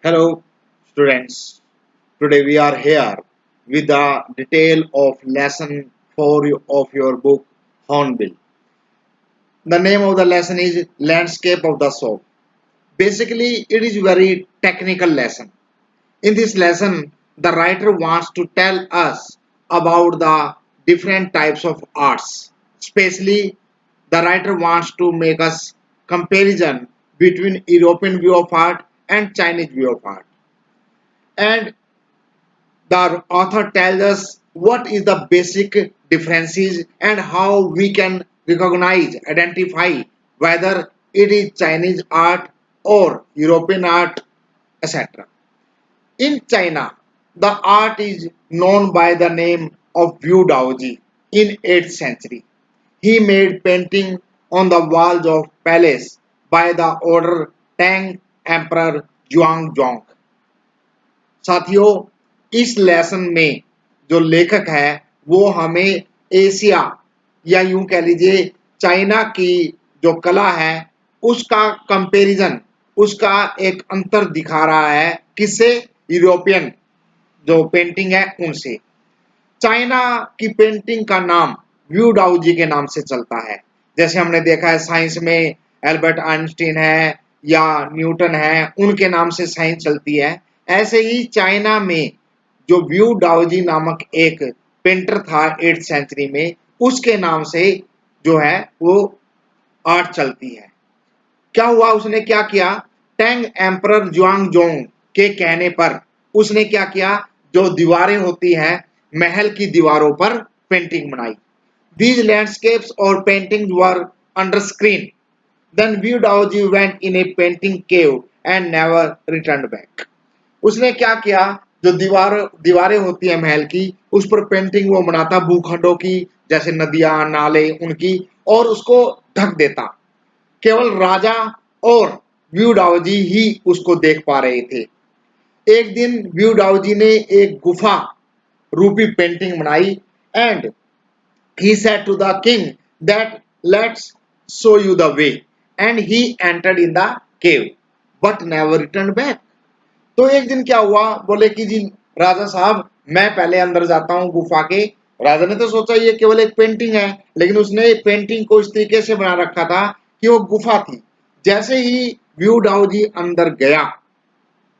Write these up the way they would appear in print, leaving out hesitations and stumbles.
Hello, students. Today we are here with the detail of lesson 4 of your book Hornbill. The name of the lesson is Landscape of the Soul. Basically, it is very technical lesson. In this lesson, the writer wants to tell us about the different types of arts. Especially, the writer wants to make us comparison between European view of art and Chinese view of art. And the author tells us what is the basic differences and how we can recognize, identify whether it is Chinese art or European art, etc. In China, the art is known by the name of Wu Daoji in 8th century. He made painting on the walls of palace by the order Tang Emperor Zhuanggong. साथियों, इस lesson में जो लेखक है वो हमें Asia या यूं कह लीजिए चाइना की जो कला है उसका कंपैरिजन, उसका एक अंतर दिखा रहा है किससे? यूरोपियन जो पेंटिंग है उनसे। चाइना की पेंटिंग का नाम व्यू डाउजी के नाम से चलता है। जैसे हमने देखा है साइंस में एल्बर्ट आइंस्टीन है या न्यूटन है, उनके नाम से साइंस चलती है। ऐसे ही चाइना में जो व्यू डाउजी नामक एक पेंटर था 8th सेंचुरी में, उसके नाम से जो है वो आर्ट चलती है। क्या हुआ, उसने क्या किया? टैंग एम्परर जुआंगजोंग के कहने पर उसने क्या किया? जो दीवारें होती हैं महल की दीवारों पर पेंटिंग बनाई। These landscapes or paintings were under screen. Then Wu Daoji went in a painting cave and never returned back. उसने क्या किया? जो दीवारें होती है महल की, उस पर पेंटिंग वो बनाता भूखंडों की, जैसे नदियां नाले उनकी, और उसको ढक देता। केवल राजा और व्यू डाओजी ही उसको देख पा रहे थे। एक दिन व्यू डाओजी ने एक गुफा रूपी पेंटिंग बनाई and he said to the king that let's show you the way and he entered in the cave but never returned back. तो एक दिन क्या हुआ, बोले कि जी राजा साहब मैं पहले अंदर जाता हूं गुफा के। राजा ने तो सोचा ये केवल एक पेंटिंग है, लेकिन उसने पेंटिंग को इस तरीके से बना रखा था कि वो गुफा थी। जैसे ही व्यू डाओ जी अंदर गया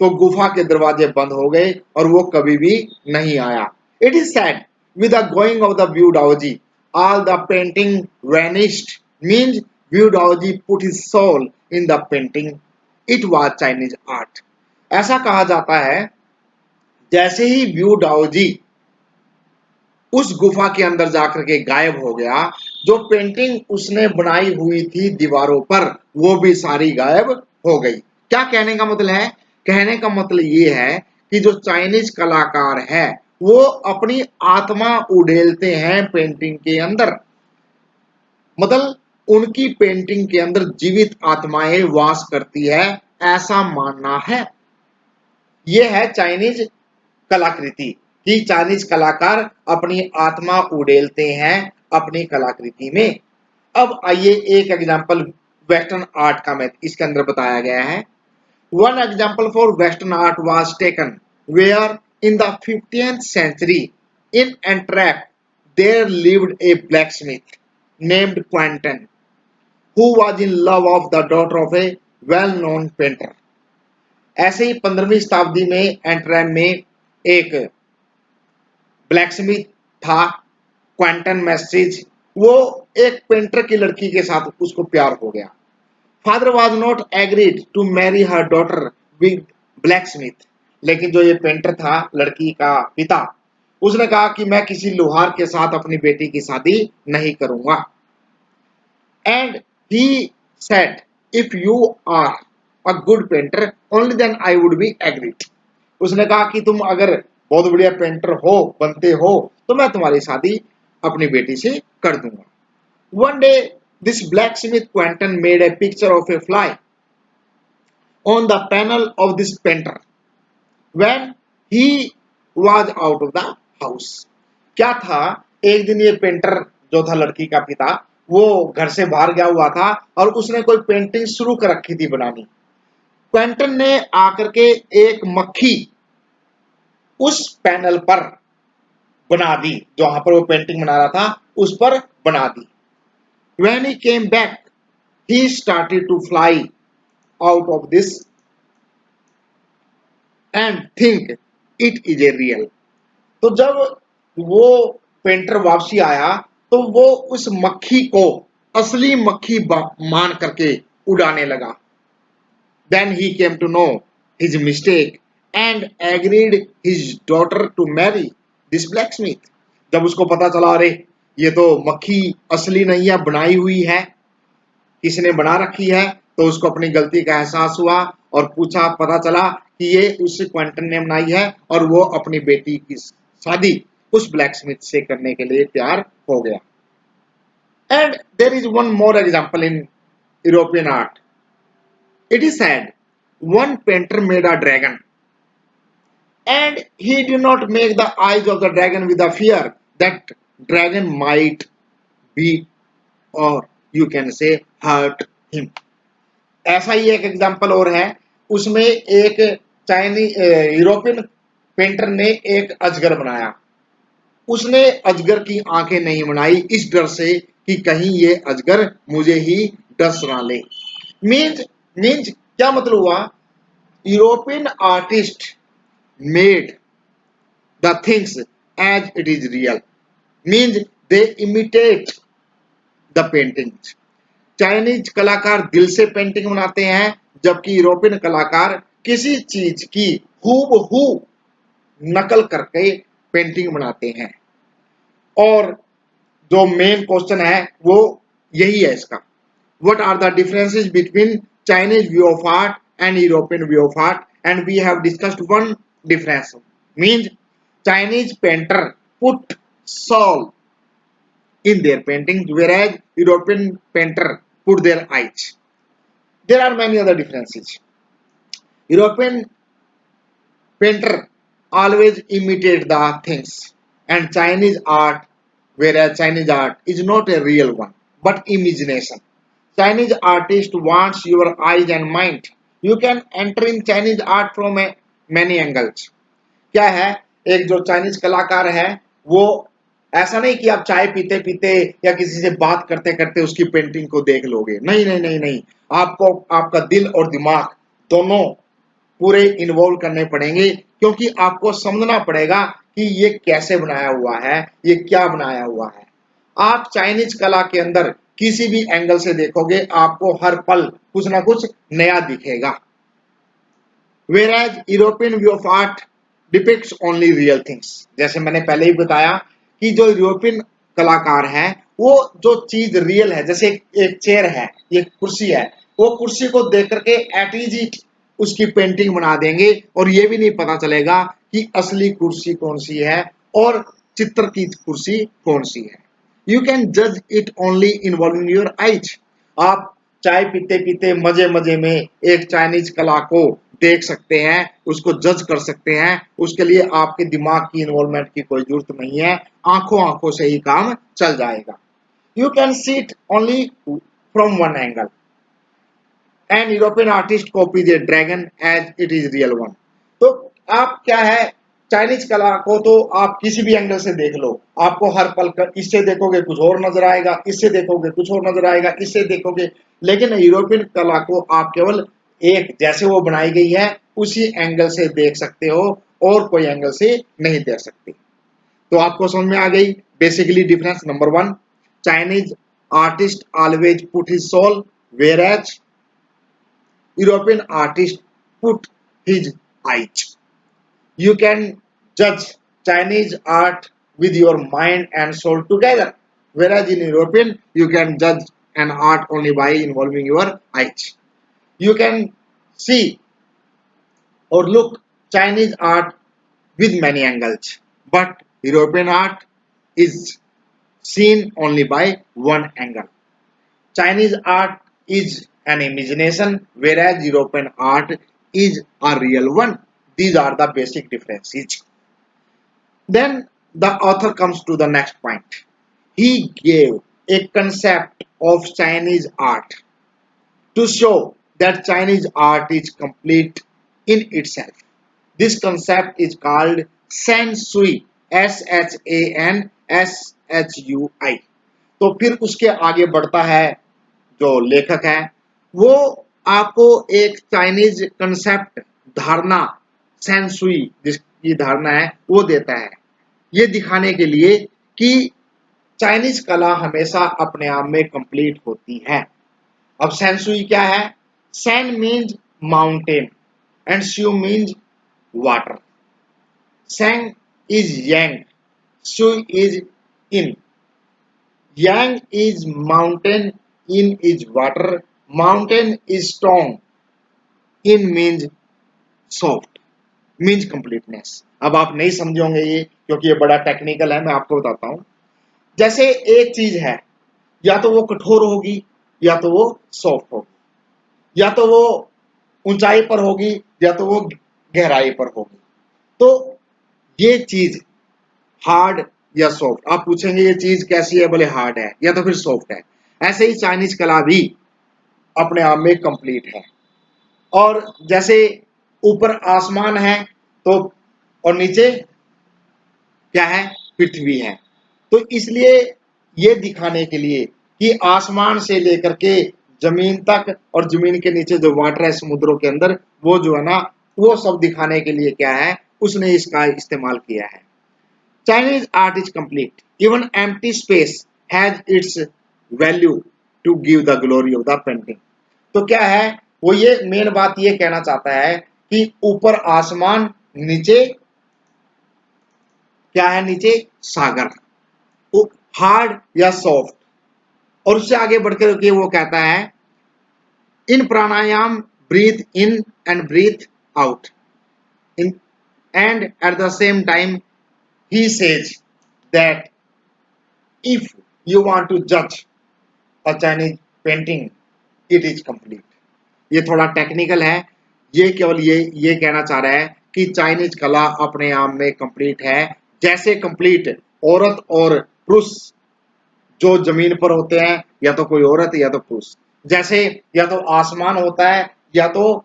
तो गुफा के दरवाजे बंद हो गए और वो कभी भी नहीं आया। It is sad with the going of the Wu Daoji, all the painting vanished. Means Wu Daoji put his soul in the painting. It was Chinese art. ऐसा कहा जाता है जैसे ही व्यू डाओजी उस गुफा के अंदर जाकर के गायब हो गया, जो पेंटिंग उसने बनाई हुई थी दीवारों पर वो भी सारी गायब हो गई। क्या कहने का मतलब है? कहने का मतलब ये है कि जो चाइनीज कलाकार है वो अपनी आत्मा उड़ेलते हैं पेंटिंग के अंदर। मतलब उनकी पेंटिंग के अंदर जीवित आत्माएं वास करती है, ऐसा मानना है। यह है चाइनीज कलाकृति कि चाइनीज कलाकार अपनी आत्मा उड़ेलते हैं अपनी कलाकृति में। अब आइए एक एग्जांपल वेस्टर्न आर्ट का मैं इसके अंदर बताया गया है। One example for western art was taken where in the 15th century in Antwerp there lived a blacksmith named Quentin who was in love of the daughter of a well-known painter. ऐसे ही 15वीं शताब्दी में entrap में एक blacksmith था, Quinton मैस्ट्रिज। वो एक painter की लड़की के साथ उसको प्यार हो गया। Father was not agreed to marry her daughter with blacksmith, लेकिन जो ये पेंटर था लड़की का पिता, उसने कहा कि मैं किसी लोहार के साथ अपनी बेटी की शादी नहीं करूंगा। And he said if you are a good painter only then I would be agreed. उसने कहा कि तुम अगर बहुत बढ़िया पेंटर हो, बनते हो, तो मैं तुम्हारी शादी अपनी बेटी से कर दूंगा। One day this blacksmith Quentin made a picture of a fly on the panel of this painter when he was out of the house. क्या था, एक दिन ये पेंटर जो था लड़की का पिता, वो घर से बाहर गया हुआ था और उसने कोई पेंटिंग शुरू कर रखी थी बनानी। क्वेंटन ने आकर के एक मक्खी उस पैनल पर बना दी, जहां पर वो पेंटिंग बना रहा था उस पर बना दी। When he came back, he started to fly out of this and think it is a real। तो जब वो पेंटर वापसी आया तो वो उस मक्खी को असली मक्खी मान करके उड़ाने लगा। Then he came to know his mistake and agreed his daughter to marry this blacksmith। जब उसको पता चला, अरे ये तो मक्खी असली नहीं है, बनाई हुई है, किसने बना रखी है, तो उसको अपनी गलती का एहसास हुआ और पूछा, पता चला कि ये उस क्वेंटन ने बनाई है और वो अपनी बेटी की शादी उस ब्लैकस्मिथ से करने के लिए तैयार हो गया। And there is one more example in European art. It is said one painter made a dragon and he did not make the eyes of the dragon with the fear that dragon might be, or you can say, hurt him। ऐसा ही एक example और है, उसमें एक Chinese European painter ने एक अजगर बनाया। उसने अजगर की आंखें नहीं बनाई इस डर से कि कहीं ये अजगर मुझे ही डस ना ले। मीन्स मीन्स क्या मतलब हुआ? European artist made the things as it is real, means they imitate the paintings. Chinese कलाकार दिल से पेंटिंग बनाते हैं, जबकि यूरोपियन कलाकार किसी चीज की हूबहू नकल करके पेंटिंग बनाते हैं। और जो मेन क्वेश्चन है वो यही है इसका, what are the differences between Chinese view of art and European view of art, and we have discussed one difference, means Chinese painter put soul in their paintings, whereas European painter put their eyes. There are many other differences. European painter always imitate the things, and Chinese art, whereas Chinese art is not a real one but imagination. Chinese artist wants your eyes and mind. You can enter in Chinese art from many angles। क्या है, एक जो Chinese कलाकार है वो ऐसा नहीं कि आप चाय पीते पीते या किसी से बात करते करते उसकी पेंटिंग को देख लोगे, नहीं नहीं नहीं नहीं, आपको आपका दिल और दिमाग दोनों पूरे इन्वॉल्व करने पड़ेंगे, क्योंकि आपको समझना पड़ेगा कि ये कैसे बनाया हुआ है, ये क्या बनाया हुआ है। आप चाइनीज कला के अंदर किसी भी एंगल से देखोगे आपको हर पल कुछ ना कुछ नया दिखेगा। Whereas European view of art depicts only real things। जैसे मैंने पहले ही बताया कि जो यूरोपियन कलाकार हैं वो जो चीज रियल है, जैसे एक चेयर है, एक कुर्सी है, वो कुर्सी को देख करके एट इज इट उसकी पेंटिंग बना देंगे और ये भी नहीं पता चलेगा कि असली कुर्सी कौन सी है और चित्र की कुर्सी कौन सी है। यू कैन जज it only involving your eyes. आप चाय पीते पीते मजे मजे में एक चाइनीज कला को देख सकते हैं, उसको जज कर सकते हैं, उसके लिए आपके दिमाग की इन्वॉल्वमेंट की कोई जरूरत नहीं है, आंखों आंखों से ही काम चल जाएगा। You can see it only from one angle and European artist copy the dragon as it is real one. तो आप क्या है, चाइनीज कला को तो आप किसी भी एंगल से देख लो, आपको हर पल कर इससे देखोगे कुछ और नजर आएगा, इससे देखोगे कुछ और नजर आएगा, इससे देखोगे, लेकिन यूरोपियन कला को आप केवल एक जैसे वो बनाई गई है उसी एंगल से देख सकते हो और कोई एंगल से नहीं देख सकते। तो आपको समझ में आ गई basically difference number one, Chinese artist always put his soul, whereas European artist put his eyes. You can judge Chinese art with your mind and soul together, whereas in European you can judge an art only by involving your eyes। You can see or look Chinese art with many angles, but European art is seen only by one angle। Chinese art is an imagination, whereas European art is a real one। These are the basic differences। Then the author comes to the next point. He gave a concept of Chinese art to show that Chinese art is complete in itself. This concept is called San Shui, SHANSHUI. तो फिर उसके आगे बढ़ता है जो लेखक है, वो आपको एक चाइनीज कंसेप्ट धारणा सेंसुई जिसकी धारणा है वो देता है, ये दिखाने के लिए कि चाइनीज कला हमेशा अपने आप में कंप्लीट होती है। अब सेंसुई क्या है? San means mountain and shu means water. Sang is yang, shu is in. Yang is mountain, in is water, mountain is strong, in means soft, means completeness। अब आप नहीं समझे होंगे ये, क्योंकि ये बड़ा टेक्निकल है, मैं आपको बताता हूं। जैसे एक चीज है, या तो वो कठोर होगी या तो वो सॉफ्ट होगी, या तो वो ऊंचाई पर होगी या तो वो गहराई पर होगी। तो ये चीज हार्ड या सॉफ्ट, आप पूछेंगे ये चीज कैसी है, बोले हार्ड है या तो फिर सॉफ्ट है। ऐसे ही चाइनीज कला भी अपने आप में कंप्लीट है। और जैसे ऊपर आसमान है तो और नीचे क्या है? पृथ्वी है। तो इसलिए ये दिखाने के लिए कि आसमान से लेकर के जमीन तक और जमीन के नीचे जो वाटर है समुद्रों के अंदर, वो जो है ना, वो सब दिखाने के लिए क्या है, उसने इसका इस्तेमाल किया है। Chinese art is complete, even empty space has its value to give the glory of the painting. तो क्या है, वो ये मेन बात ये कहना चाहता है कि ऊपर आसमान, नीचे क्या है? नीचे सागर, हार्ड या सॉफ्ट। और उससे आगे बढ़कर के वो कहता है in pranayama breathe in and breathe out, in and at the same time he says that if you want to जज a Chinese painting it is complete. ये थोड़ा टेक्निकल है, ये केवल ये कहना चाह रहा है कि चाइनीज कला अपने आप में कंप्लीट है। जैसे कंप्लीट औरत और पुरुष जो जमीन पर होते हैं, या तो कोई औरत या तो पुरुष, जैसे या तो आसमान होता है या तो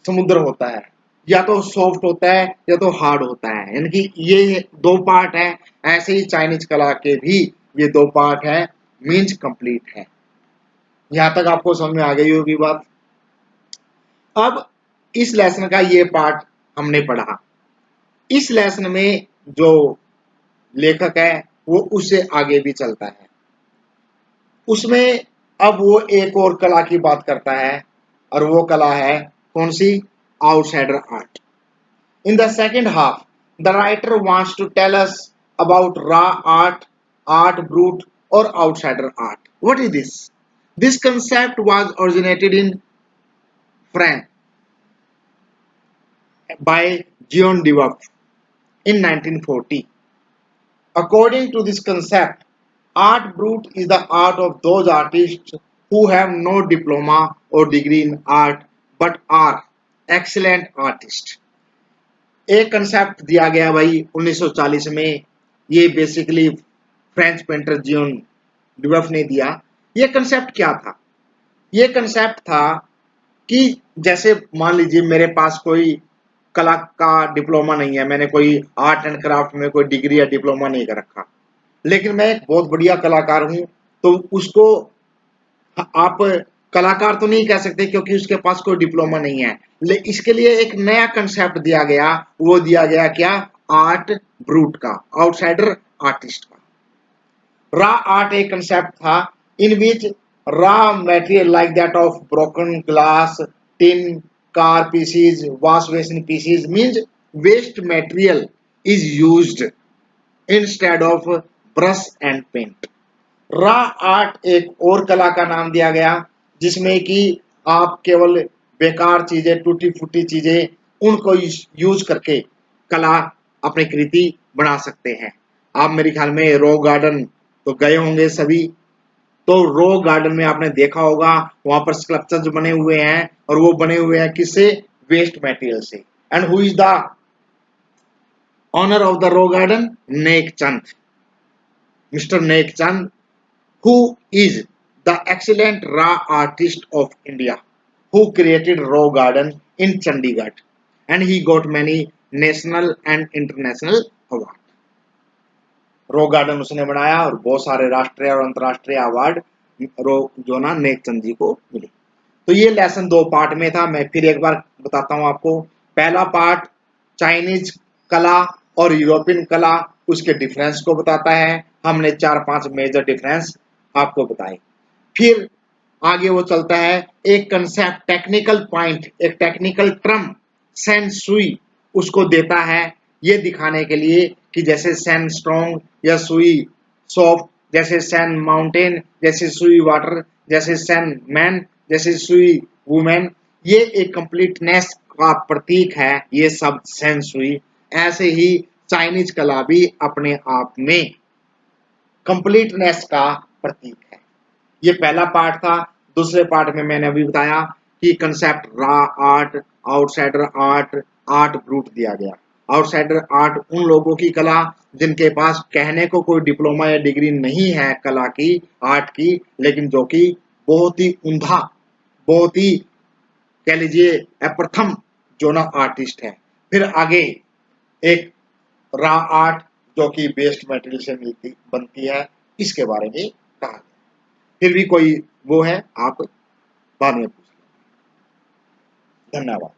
समुद्र होता है, या तो सॉफ्ट होता है या तो हार्ड होता है, यानी कि ये दो पार्ट है। ऐसे ही चाइनीज कला के भी ये दो पार्ट है, मीन्स कंप्लीट है। यहां तक आपको समझ में आ गई होगी बात। अब इस लेसन का ये पार्ट हमने पढ़ा। इस लेसन में जो लेखक है वो उससे आगे भी चलता है, उसमें अब वो एक और कला की बात करता है, और वो कला है कौन सी? Outsider art. In the second half the writer wants to tell us about raw art, art brut और outsider art. What is this? This concept was originated in France by Jean Dubuff in 1940. According to this concept, art brut is the art of those artists who have no diploma or degree in art but are excellent artists. एक concept दिया गया भाई 1940 में, ये basically French painter Xeon डुबफ ने दिया। ये concept क्या था? ये कंसेप्ट था कि जैसे मान लीजिए मेरे पास कोई कला का डिप्लोमा नहीं है, मैंने कोई आर्ट एंड क्राफ्ट में कोई डिग्री या डिप्लोमा नहीं कर रखा, लेकिन मैं एक बहुत बढ़िया कलाकार हूं, तो उसको आप कलाकार तो नहीं कह सकते क्योंकि उसके पास कोई डिप्लोमा नहीं है। इसके लिए एक नया कंसेप्ट दिया गया, वो दिया गया क्या? आर्ट ब्रूट का, आउटसाइडर आर्टिस्ट का। रॉ आर्ट एक कंसेप्ट था in which raw material like that of broken glass, tin, car pieces, wash basin pieces, means waste material is used instead of brush and paint। Raw art एक और कला का नाम दिया गया जिसमें कि आप केवल बेकार चीजें, टूटी फूटी चीजें, उनको यूज करके कला अपनी कृति बना सकते हैं। आप मेरे ख्याल में रॉक गार्डन तो गए होंगे सभी, तो रॉक गार्डन में आपने देखा होगा वहां पर स्कल्पचर्स बने हुए हैं, और वो बने हुए हैं किससे? वेस्ट मटेरियल से। And who is the owner of the rock garden? Nek Chand, mister Nek Chand, who is the excellent raw artist of India। who created Raw Garden in Chandigarh and he got many national and international award. Raw garden उसने बनाया और बहुत सारे राष्ट्रीय और अंतर्राष्ट्रीय award रो जो ना नेकचंद जी को मिले। तो ये लेसन 2 पार्ट में था। मैं फिर एक बार बताता हूँ आपको। पहला पार्ट चाइनीज कला और यूरोपियन कला, उसके डिफरेंस को बताता है। हमने 4-5 मेजर डिफरेंस आपको बताए। फिर आगे वो चलता है एक कंसेप्ट, टेक्निकल पॉइंट, एक टेक्निकल टर्म सेन सुई उसको देता है, ये दिखाने के लिए कि जैसे सैंड स्ट्रॉन्ग या सुई सॉफ्ट, जैसे सैंड माउंटेन, जैसे सुई वाटर, जैसे सैंड मैन, जैसे सुई वुमेन, ये एक कंप्लीटनेस का प्रतीक है ये सब सैंड सुई। ऐसे ही चाइनीज कला भी अपने आप में कंप्लीटनेस का प्रतीक है। ये पहला पार्ट था। दूसरे पार्ट में मैंने अभी बताया कि concept raw art, outsider art, art brute दिया गया। आउटसाइडर आर्ट उन लोगों की कला जिनके पास कहने को कोई डिप्लोमा या डिग्री नहीं है कला की, आर्ट की, लेकिन जो कि बहुत ही उम्दा, बहुत ही कह लीजिए अप्रथम जो ना आर्टिस्ट है। फिर आगे एक रॉ आर्ट जो कि वेस्ट मटेरियल से मिलती बनती है, इसके बारे में कहा गया। फिर भी कोई वो है आप बाद में पूछ लें। धन्यवाद।